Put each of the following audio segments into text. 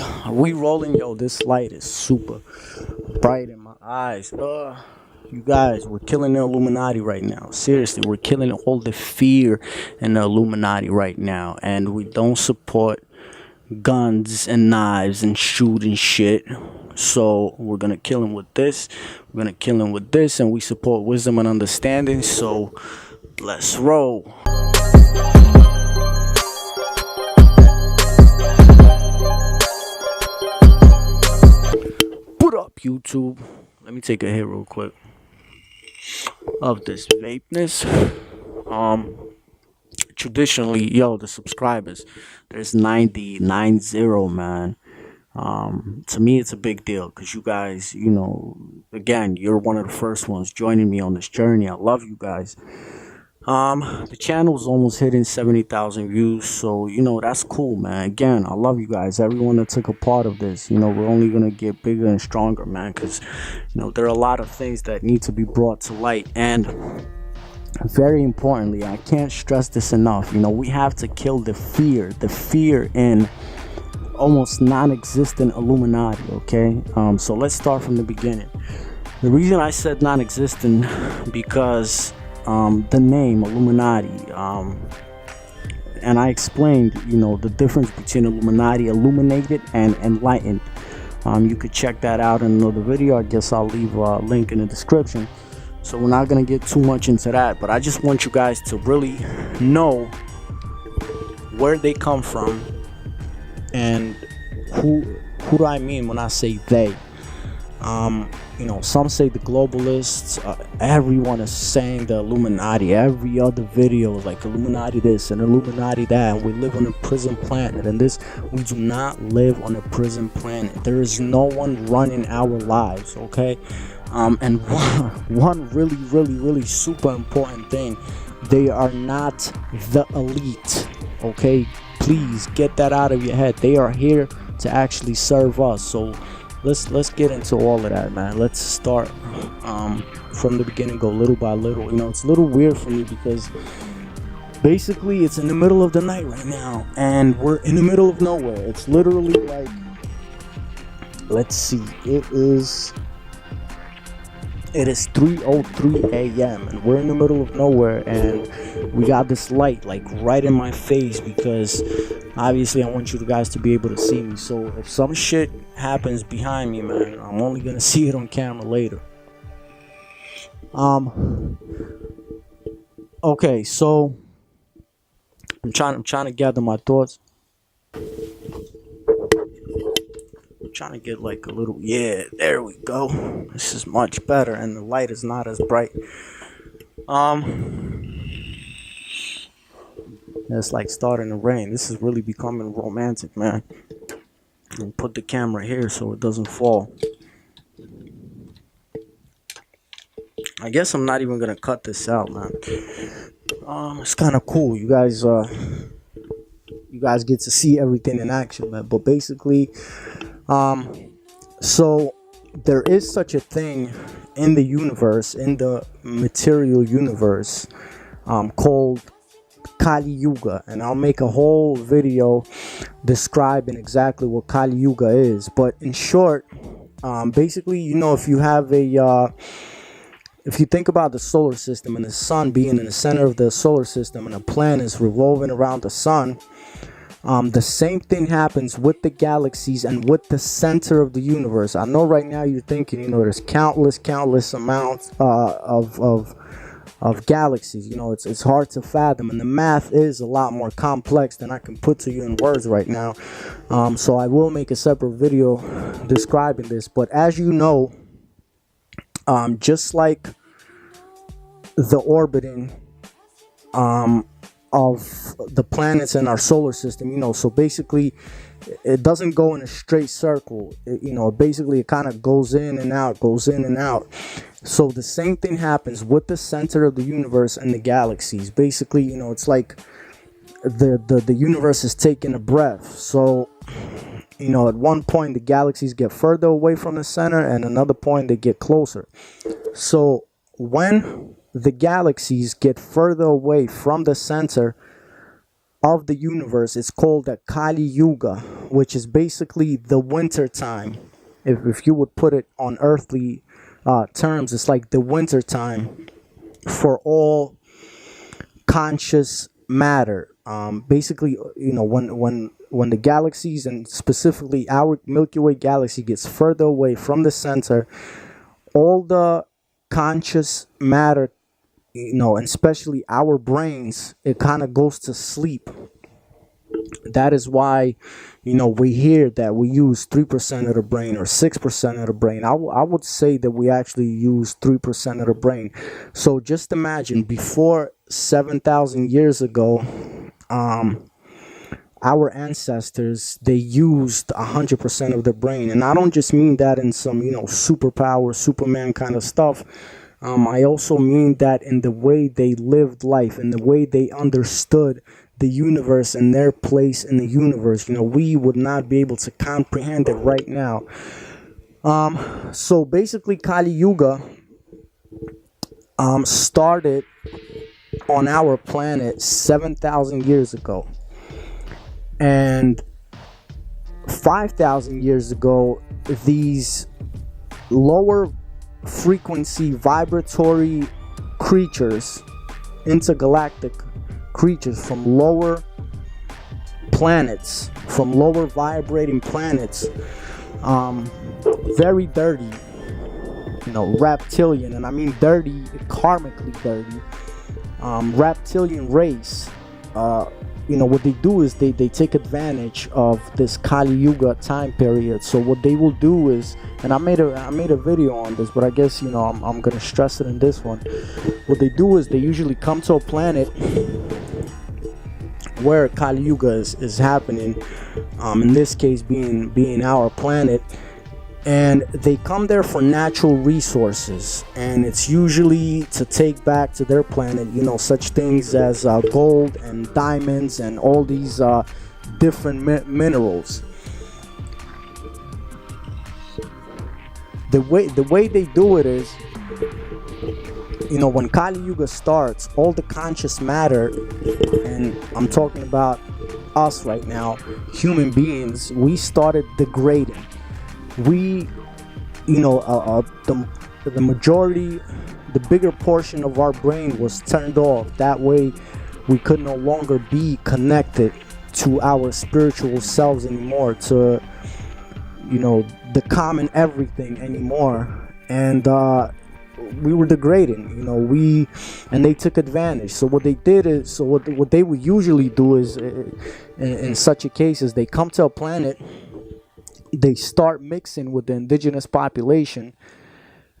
Are we rolling? Yo, this light is super bright in my eyes. You guys, we're killing the Illuminati right now. Seriously, we're killing all the fear in the Illuminati right now. And we don't support guns and knives and shooting shit. So we're gonna kill him with this. We're gonna kill him with this. And we support wisdom and understanding. So let's roll. What up, YouTube? Let me take a hit real quick of this vapeness. Traditionally, yo, the subscribers, there's 90, man. To me, it's a big deal because you guys, again, you're one of the first ones joining me on this journey. I love you guys. The channel's almost hitting 70,000 views, so that's cool, man. Again, I love you guys, everyone that took a part of this. We're only gonna get bigger and stronger, man, because there are a lot of things that need to be brought to light. And very importantly, I can't stress this enough, we have to kill the fear in almost non-existent Illuminati. Okay, so let's start from the beginning. The reason I said non-existent because the name Illuminati, and I explained the difference between Illuminati, illuminated, and enlightened. You could check that out in another video. I guess I'll leave a link in the description, so we're not gonna get too much into that, but I just want you guys to really know where they come from and who do I mean when I say they. Some say the globalists, everyone is saying the Illuminati. Every other video is like Illuminati this and Illuminati that, and we live on a prison planet. And this, we do not live on a prison planet. There is no one running our lives, okay? And one really super important thing, they are not the elite, okay? Please get that out of your head. They are here to actually serve us. So let's get into all of that, man. Let's start from the beginning, go little by little. It's a little weird for me because basically it's in the middle of the night right now and we're in the middle of nowhere. It's literally like, let's see, it is 3:03 a.m. and we're in the middle of nowhere, and we got this light like right in my face because obviously I want you guys to be able to see me. So if some shit happens behind me, man, I'm only gonna see it on camera later. Okay, so I'm trying to gather my thoughts. Trying to get like a little, yeah, there we go. This is much better and the light is not as bright. It's like starting to rain. This is really becoming romantic, man. And put the camera here so it doesn't fall. I guess I'm not even gonna cut this out, man. It's kind of cool. You guys get to see everything in action, man. But basically, so there is such a thing in the universe, in the material universe, called Kali Yuga, and I'll make a whole video describing exactly what Kali Yuga is. But in short, basically, if you have if you think about the solar system and the sun being in the center of the solar system and the planets revolving around the sun, the same thing happens with the galaxies and with the center of the universe. I know right now you're thinking, there's countless amounts of galaxies. It's hard to fathom, and the math is a lot more complex than I can put to you in words right now. So I will make a separate video describing this. But as you know, just like the orbiting of the planets in our solar system, so basically it doesn't go in a straight circle. Basically it kind of goes in and out. So the same thing happens with the center of the universe and the galaxies. Basically, it's like the universe is taking a breath. So at one point the galaxies get further away from the center, and another point they get closer. So when the galaxies get further away from the center, of the universe is called the Kali Yuga, which is basically the winter time. If you would put it on earthly terms, it's like the winter time for all conscious matter. Basically, when the galaxies, and specifically our Milky Way galaxy, gets further away from the center, all the conscious matter, and especially our brains, it kind of goes to sleep. That is why, we hear that we use 3% of the brain or 6% of the brain. I would say that we actually use 3% of the brain. So just imagine, before 7,000 years ago, our ancestors, they used 100% of their brain. And I don't just mean that in some, superpower, Superman kind of stuff. I also mean that in the way they lived life, in the way they understood the universe and their place in the universe. We would not be able to comprehend it right now. So basically, Kali Yuga started on our planet 7,000 years ago. And 5,000 years ago, these lower frequency vibratory creatures, intergalactic creatures from lower planets, from lower vibrating planets, very dirty, reptilian, and I mean dirty, karmically dirty, reptilian race. What they do is they take advantage of this Kali Yuga time period. So what they will do is, and I made a video on this, but I guess I'm gonna stress it in this one. What they do is they usually come to a planet where Kali Yuga is happening, in this case being our planet, and they come there for natural resources, and it's usually to take back to their planet, such things as gold and diamonds and all these different minerals. The way they do it is, when Kali Yuga starts, all the conscious matter, and I'm talking about us right now, human beings, we started degrading. We, the majority, the bigger portion of our brain was turned off. That way we could no longer be connected to our spiritual selves anymore, to, the common everything anymore. And we were degrading, and they took advantage. So what they did is, what they would usually do is, in such a case, is they come to a planet, they start mixing with the indigenous population,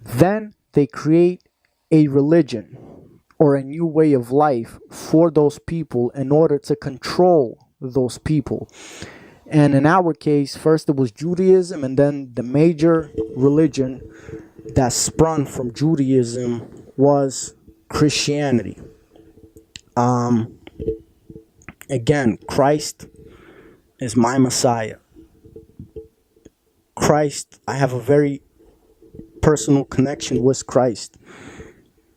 then they create a religion or a new way of life for those people in order to control those people. And in our case, first it was Judaism, and then the major religion that sprung from Judaism was Christianity. Again, Christ is my Messiah. Christ, I have a very personal connection with Christ.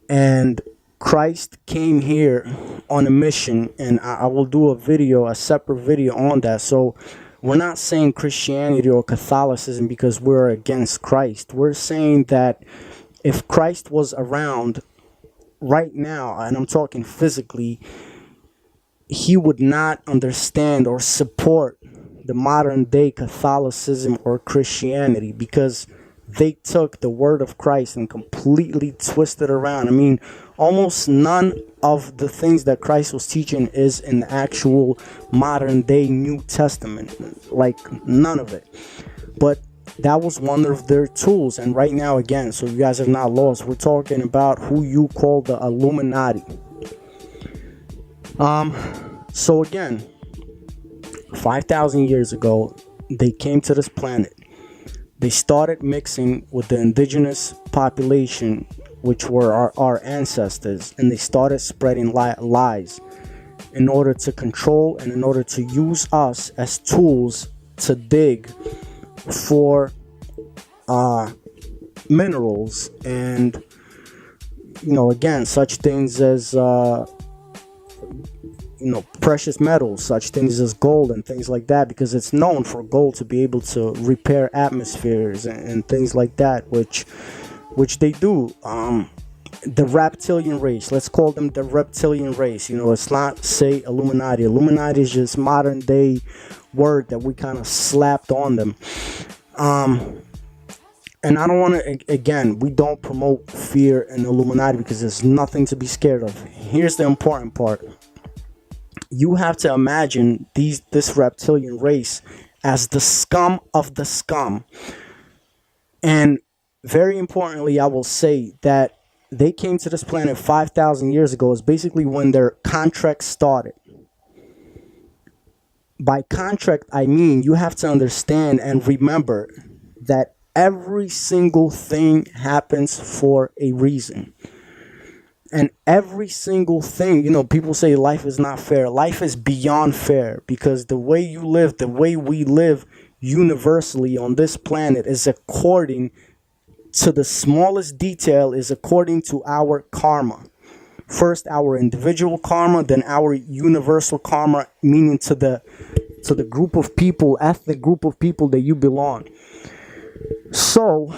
And Christ came here on a mission, and I will do a separate video on that. So we're not saying Christianity or Catholicism because we're against Christ. We're saying that if Christ was around right now, and I'm talking physically, he would not understand or support the modern day Catholicism or Christianity, because they took the word of Christ and completely twisted around. I mean, almost none of the things that Christ was teaching is in the actual modern day New Testament, like none of it. But that was one of their tools. And right now, again, so you guys are not lost, we're talking about who you call the Illuminati. So again, 5,000 years ago, they came to this planet. They started mixing with the indigenous population, which were our ancestors, and they started spreading lies in order to control and in order to use us as tools to dig for minerals and, again, such things as precious metals, such things as gold and things like that, because it's known for gold to be able to repair atmospheres and things like that, which they do. The reptilian race, let's call them the reptilian race. Let's not say Illuminati. Illuminati is just modern day word that we kind of slapped on them. And I don't want to, again, we don't promote fear in Illuminati because there's nothing to be scared of. Here's the important part. You have to imagine this reptilian race as the scum of the scum. And very importantly, I will say that they came to this planet 5,000 years ago. Is basically when their contract started. By contract, I mean you have to understand and remember that every single thing happens for a reason. And every single thing, people say life is not fair. Life is beyond fair, because the way you live, the way we live universally on this planet is according to the smallest detail, is according to our karma. First our individual karma, then our universal karma, meaning to the group of people, ethnic group of people that you belong. So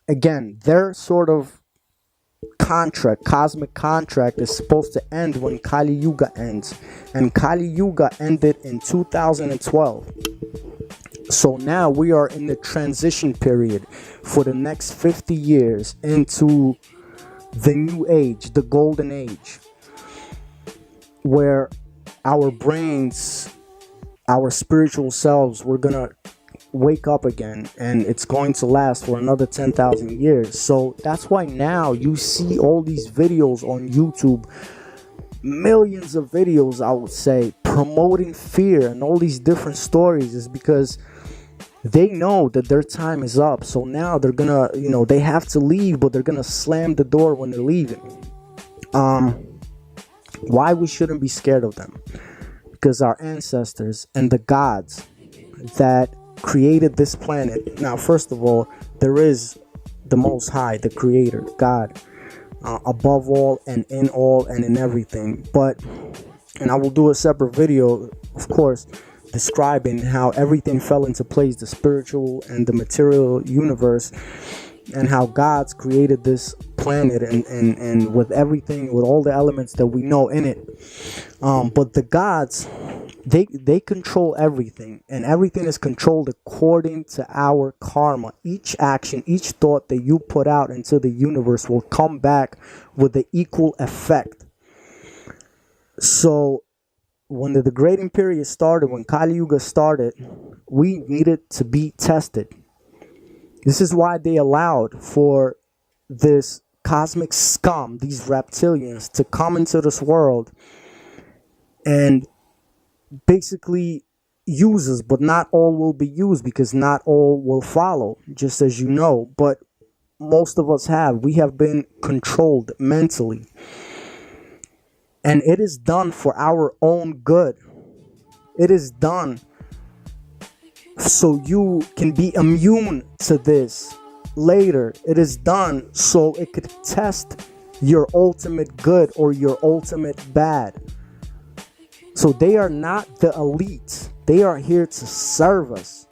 again, their sort of contract, cosmic contract, is supposed to end when Kali Yuga ends, and Kali Yuga ended in 2012. So now we are in the transition period for the next 50 years into the new age, the golden age, where our brains, our spiritual selves, we're gonna wake up again, and it's going to last for another 10,000 years. So that's why now you see all these videos on YouTube, millions of videos, I would say, promoting fear and all these different stories, is because they know that their time is up. So now they're gonna, they have to leave, but they're gonna slam the door when they're leaving. Why we shouldn't be scared of them? Because our ancestors and the gods that created this planet. Now, first of all, there is the Most High, the Creator, God, above all and in all and in everything. And I will do a separate video, of course, describing how everything fell into place, the spiritual and the material universe, and how God's created this planet and with everything, with all the elements that we know in it. But the gods, they control everything, and everything is controlled according to our karma. Each action, each thought that you put out into the universe will come back with the equal effect. So when the degrading period started, when Kali Yuga started, we needed to be tested. This is why they allowed for this cosmic scum, these reptilians, to come into this world and basically use us. But not all will be used, because not all will follow, just as you know. But most of us have. We have been controlled mentally. And it is done for our own good. It is done so you can be immune to this later. It is done so it could test your ultimate good or your ultimate bad. So they are not the elite. They are here to serve us.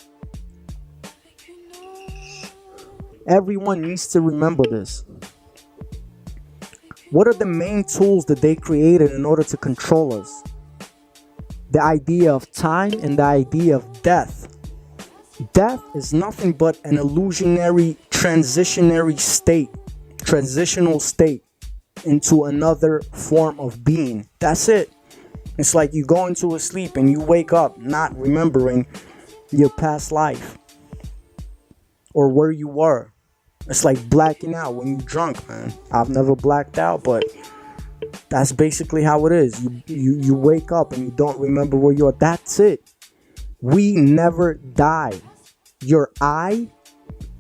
Everyone needs to remember this. What are the main tools that they created in order to control us? The idea of time and the idea of death. Death is nothing but an illusionary transitional state into another form of being. That's it. It's like you go into a sleep and you wake up not remembering your past life or where you were. It's like blacking out when you're drunk, man. I've never blacked out, but that's basically how it is. You wake up and you don't remember where you are. That's it. We never die. Your I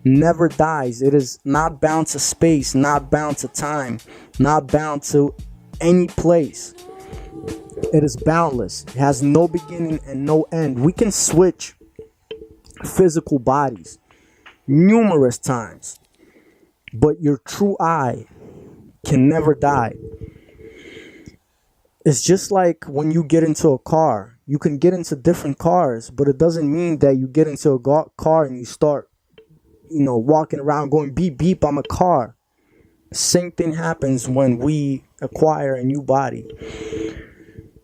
never dies. It is not bound to space, not bound to time, not bound to any place. It is boundless. It has no beginning and no end. We can switch physical bodies numerous times, but your true I can never die. It's just like when you get into a car. You can get into different cars, but it doesn't mean that you get into a car and you start, walking around going beep beep, I'm a car. Same thing happens when we acquire a new body.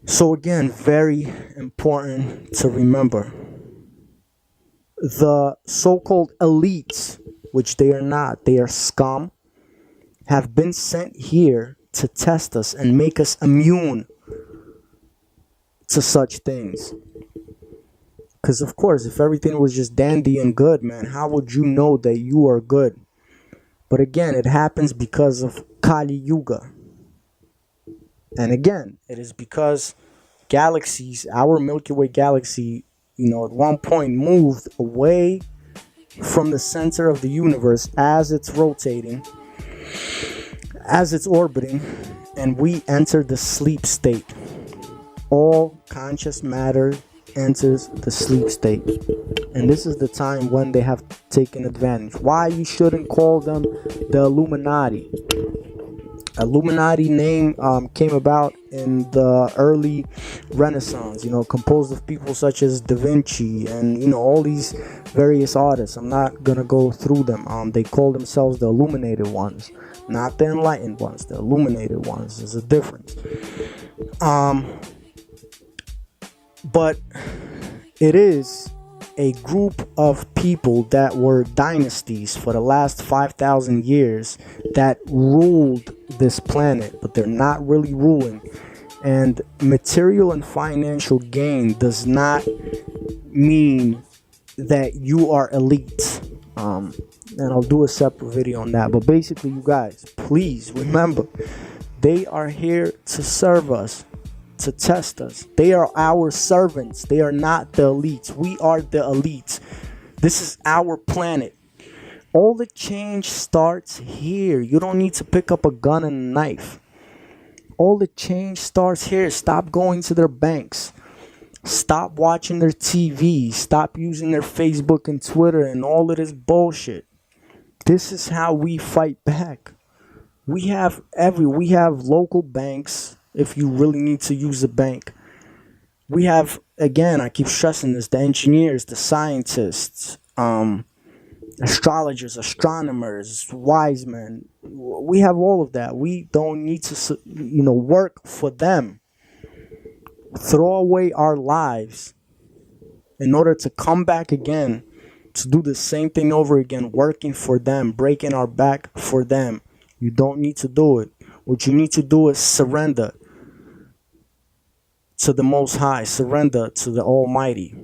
So again, very important to remember. The so-called elites, which they are not, they are scum, have been sent here to test us and make us immune to such things. Because of course, if everything was just dandy and good, man, how would you know that you are good? But again, it happens because of Kali Yuga. And again, it is because galaxies, our Milky Way galaxy, at one point moved away from the center of the universe as it's rotating, as it's orbiting, and we enter the sleep state. All conscious matter enters the sleep state. And this is the time when they have taken advantage. Why you shouldn't call them the Illuminati. Illuminati name came about in the early Renaissance, composed of people such as Da Vinci and, all these various artists. I'm not going to go through them. They call themselves the illuminated ones, not the enlightened ones, the illuminated ones. There's a difference. But it is a group of people that were dynasties for the last 5,000 years that ruled this planet, but they're not really ruling. And material and financial gain does not mean that you are elite. And I'll do a separate video on that. But basically, you guys, please remember, they are here to serve us, to test us. They are our servants. They are not the elites. We are the elites. This is our planet. All the change starts here. You don't need to pick up a gun and a knife. All the change starts here. Stop going to their banks. Stop watching their TV. Stop using their Facebook and Twitter and all of this bullshit. This is how we fight back. We have local banks if you really need to use a bank. We have, again, I keep stressing this, the engineers, the scientists, astrologers, astronomers, wise men. We have all of that. We don't need to, work for them. Throw away our lives in order to come back again, to do the same thing over again, working for them, breaking our back for them. You don't need to do it. What you need to do is surrender to the Most High. Surrender to the Almighty.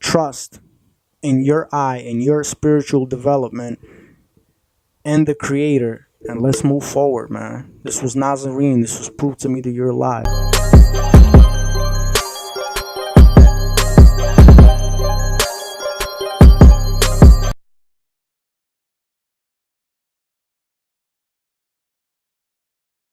Trust in your eye, in your spiritual development, and the Creator. And let's move forward, man. This was NazareN. This was proof to me that you're alive.